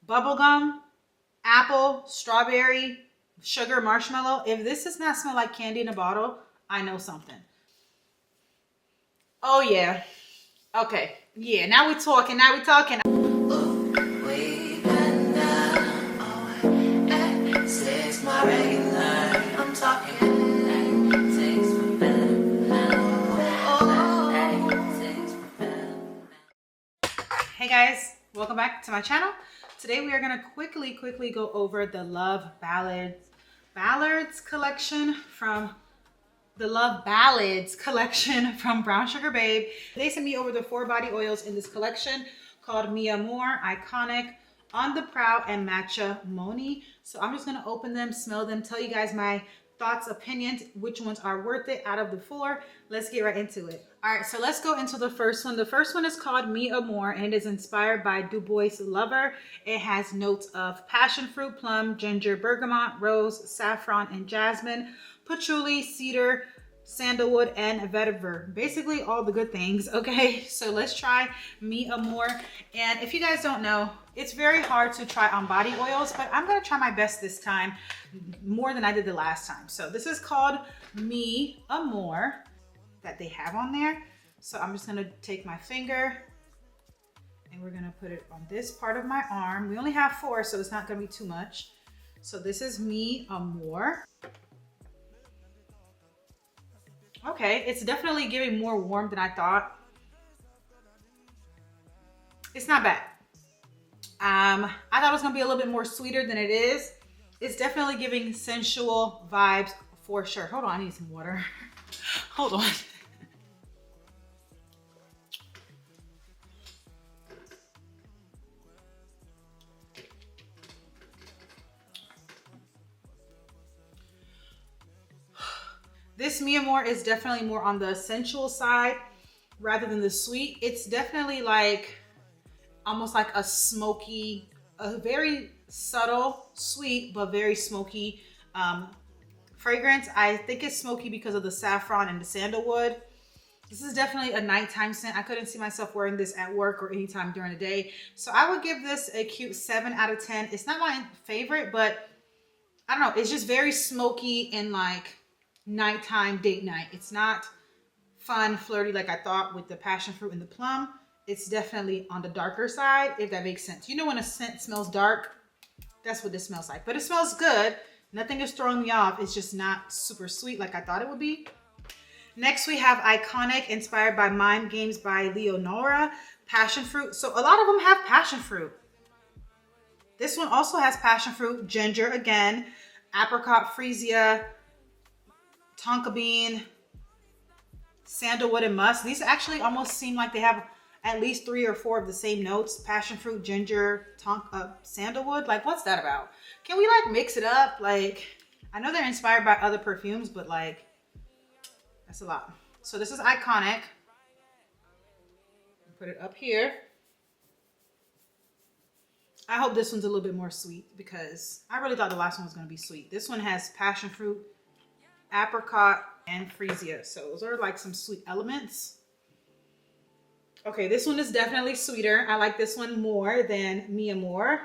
bubblegum, apple, strawberry, sugar, marshmallow. If this does not smell like candy in a bottle, I know something. Oh yeah. Okay. Yeah, now we're talking. Now we're talking. Hey guys, welcome back to my channel. Today we are going to quickly go over the Love Ballads collection from Brown Sugar Babe. They sent me over the 4 body oils in this collection called Mi Amor, Iconic, On the Prowl, and Matcha Moni. So I'm just going to open them, smell them, tell you guys my thoughts, opinions, which ones are worth it out of the 4. Let's get right into it. All right, so let's go into the first one. The first one is called Mi Amor, and it is inspired by Du Bois Lover. It has notes of passion fruit, plum, ginger, bergamot, rose, saffron, and jasmine, patchouli, cedar, sandalwood, and vetiver. Basically all the good things. Okay, so let's try Mi Amor. And if you guys don't know, it's very hard to try on body oils, but I'm gonna try my best this time, more than I did the last time. So this is called Mi Amor that they have on there. So I'm just gonna take my finger and we're gonna put it on this part of my arm. We only have 4, so it's not gonna be too much. So this is Mi Amor. Okay, it's definitely giving more warmth than I thought. It's not bad. I thought it was gonna be a little bit more sweeter than it is. It's definitely giving sensual vibes for sure. Hold on, I need some water. Hold on. This Mi Amor is definitely more on the sensual side rather than the sweet. It's definitely like almost like a smoky, a very subtle sweet but very smoky fragrance. I think it's smoky because of the saffron and the sandalwood. This is definitely a nighttime scent. I couldn't see myself wearing this at work or anytime during the day. So I would give this a cute 7 out of 10. It's not my favorite, but I don't know. It's just very smoky and like nighttime date night. It's not fun, flirty like I thought with the passion fruit and the plum. It's definitely on the darker side, if that makes sense. You know when a scent smells dark? That's what this smells like. But it smells good. Nothing is throwing me off. It's just not super sweet like I thought it would be. Next we have Iconic, inspired by Mind Games by Leonora. Passion fruit. So a lot of them have passion fruit. This one also has passion fruit, ginger again, apricot, freesia, tonka bean, sandalwood, and musk. These actually almost seem like they have at least 3 or 4 of the same notes. Passion fruit, ginger, sandalwood. Like, what's that about? Can we like mix it up? Like, I know they're inspired by other perfumes, but like, that's a lot. So this is Iconic. Put it up here. I hope this one's a little bit more sweet because I really thought the last one was going to be sweet. This one has passion fruit, apricot, and freesia. So those are like some sweet elements. Okay, this one is definitely sweeter. I like this one more than Mi Amor.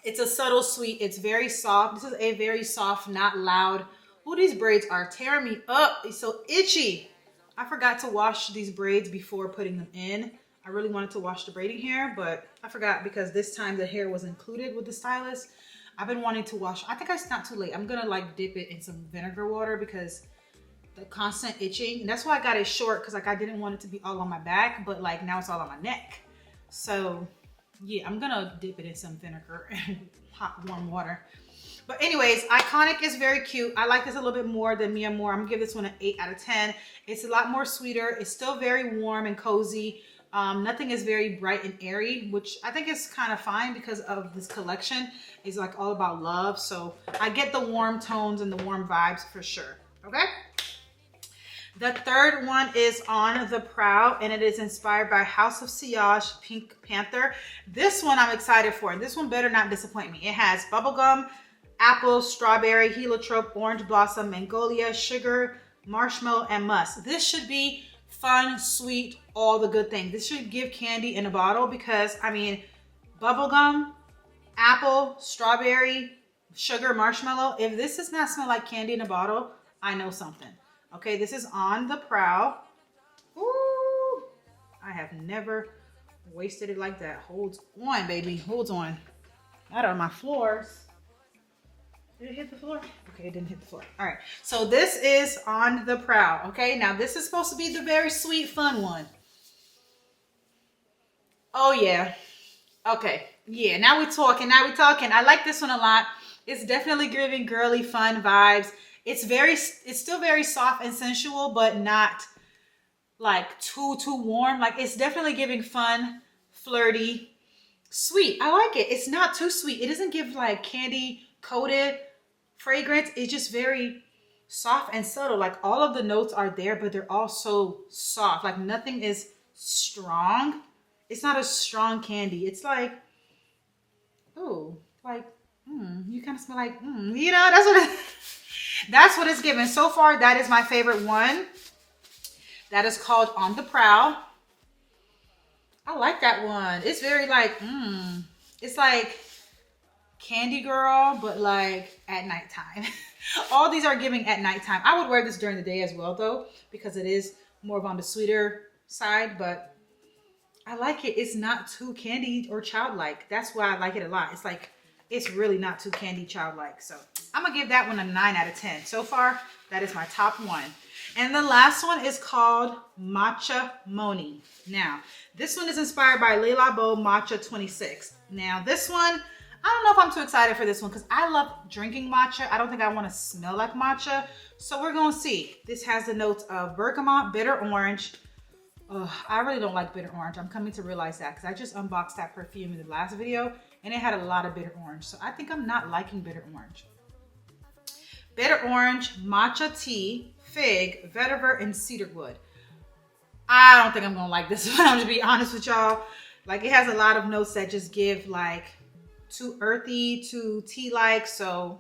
It's a subtle sweet. It's very soft. This is a very soft, not loud. Oh, these braids are tearing me up. It's so itchy. I forgot to wash these braids before putting them in. I really wanted to wash the braiding hair, but I forgot because this time the hair was included with the stylist. I've been wanting to wash. I think it's not too late. I'm gonna like dip it in some vinegar water because the constant itching. And that's why I got it short, because like I didn't want it to be all on my back, but like now it's all on my neck. So yeah, I'm gonna dip it in some vinegar and hot warm water. But anyways, Iconic is very cute. I like this a little bit more than Mi Amor. I'm gonna give this one an 8 out of 10. It's a lot more sweeter. It's still very warm and cozy. Nothing is very bright and airy, which I think is kind of fine because of this collection is like all about love. So I get the warm tones and the warm vibes for sure. Okay. The third one is On the Prowl, and it is inspired by House of Sillage Pink Panther. This one I'm excited for. This one better not disappoint me. It has bubblegum, apple, strawberry, heliotrope, orange blossom, magnolia, sugar, marshmallow, and musk. This should be fun, sweet, all the good things. This should give candy in a bottle because, I mean, bubblegum, apple, strawberry, sugar, marshmallow. If this does not smell like candy in a bottle, I know something. Okay, this is On the Prowl. Ooh, I have never wasted it like that. Holds on, baby, holds on. Not on my floors. Did it hit the floor? Okay, it didn't hit the floor. All right, so this is On the Prowl. Okay, now this is supposed to be the very sweet, fun one. Oh yeah. Okay, yeah, now we're talking, I like this one a lot. It's definitely giving girly fun vibes. It's still very soft and sensual, but not like too warm. Like, it's definitely giving fun, flirty, sweet. I like it. It's not too sweet. It doesn't give like candy coated fragrance. It's just very soft and subtle. Like, all of the notes are there, but they're all so soft. Like, nothing is strong. It's not a strong candy. It's like, ooh, like, you kind of smell like, you know, that's what it's giving. So far, that is my favorite one. That is called On the Prowl. I like that one. It's very like, it's like Candy Girl, but like at nighttime. All these are giving at nighttime. I would wear this during the day as well though, because it is more of on the sweeter side, but I like it. It's not too candy or childlike. That's why I like it a lot. It's like, it's really not too candy childlike. So I'm gonna give that one a 9 out of 10. So far, that is my top one. And the last one is called Matcha Moni. Now, this one is inspired by Le Labo Matcha 26. Now, this one, I don't know if I'm too excited for this one because I love drinking matcha. I don't think I want to smell like matcha. So we're gonna see. This has the notes of bergamot, bitter orange. I really don't like bitter orange. I'm coming to realize that because I just unboxed that perfume in the last video and it had a lot of bitter orange. So I think I'm not liking bitter orange. Bitter orange, matcha tea, fig, vetiver, and cedarwood. I don't think I'm gonna like this one. I'm gonna be honest with y'all. Like, it has a lot of notes that just give like too earthy, too tea-like. So,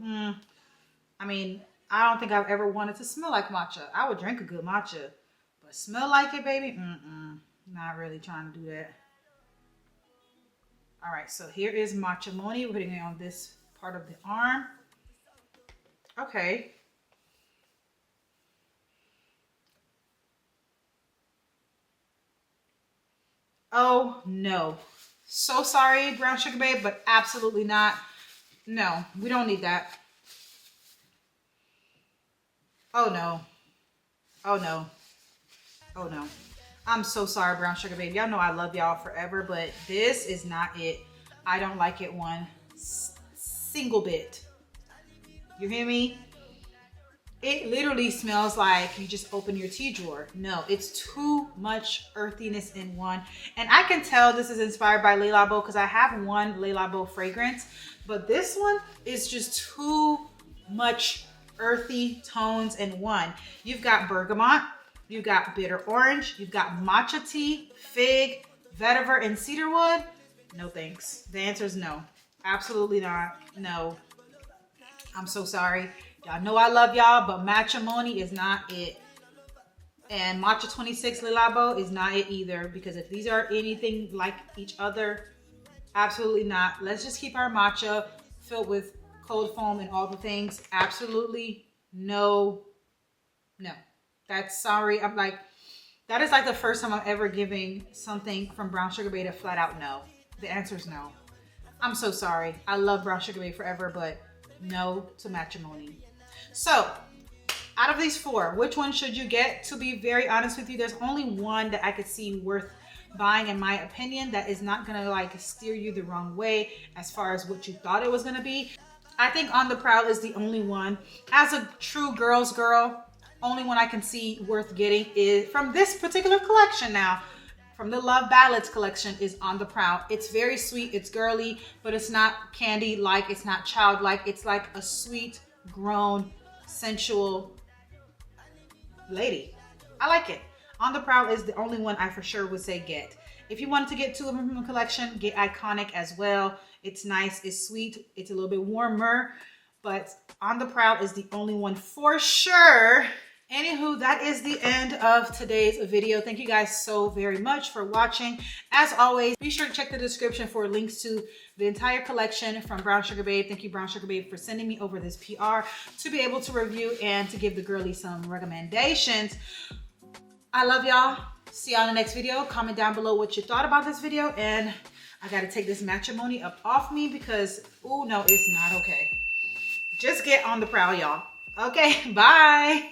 I mean, I don't think I've ever wanted to smell like matcha. I would drink a good matcha, but smell like it, baby? Not really trying to do that. All right, so here is Matcha Moni. We're putting it on this part of the arm. Okay. Oh no. So sorry, Brown Sugar Babe, but absolutely not. No, we don't need that. Oh no. Oh no. Oh no. I'm so sorry, Brown Sugar Babe. Y'all know I love y'all forever, but this is not it. I don't like it one single bit. You hear me? It literally smells like you just open your tea drawer. No, it's too much earthiness in one. And I can tell this is inspired by Le Labo because I have one Le Labo fragrance, but this one is just too much earthy tones in one. You've got bergamot, you've got bitter orange, you've got matcha tea, fig, vetiver, and cedarwood. No thanks. The answer is no. Absolutely not. No. I'm so sorry. Y'all know I love y'all, but Matcha Moni is not it. And Matcha 26 Le Labo is not it either, because if these are anything like each other, absolutely not. Let's just keep our matcha filled with cold foam and all the things. Absolutely no. No. That's sorry. I'm like, that is like the first time I'm ever giving something from Brown Sugar Babe a flat out no. The answer is no. I'm so sorry. I love Brown Sugar Babe forever, but no to Matcha Moni. So, out of these four, which one should you get? To be very honest with you, there's only one that I could see worth buying, in my opinion, that is not gonna like steer you the wrong way as far as what you thought it was gonna be. I think On the Prowl is the only one. As a true girl's girl, only one I can see worth getting is from this particular collection now. From the Love Ballads collection is On the Prowl. It's very sweet, it's girly, but it's not candy-like, it's not childlike. It's like a sweet, grown, sensual lady. I like it. On the Prowl is the only one I for sure would say get. If you wanted to get two of them from the collection, get Iconic as well. It's nice, it's sweet, it's a little bit warmer, but On the Prowl is the only one for sure Anywho, that is the end of today's video. Thank you guys so very much for watching. As always, be sure to check the description for links to the entire collection from Brown Sugar Babe. Thank you, Brown Sugar Babe, for sending me over this PR to be able to review and to give the girlies some recommendations. I love y'all. See y'all in the next video. Comment down below what you thought about this video. And I got to take this matrimony up off me because, oh no, it's not okay. Just get on the prowl, y'all. Okay, bye.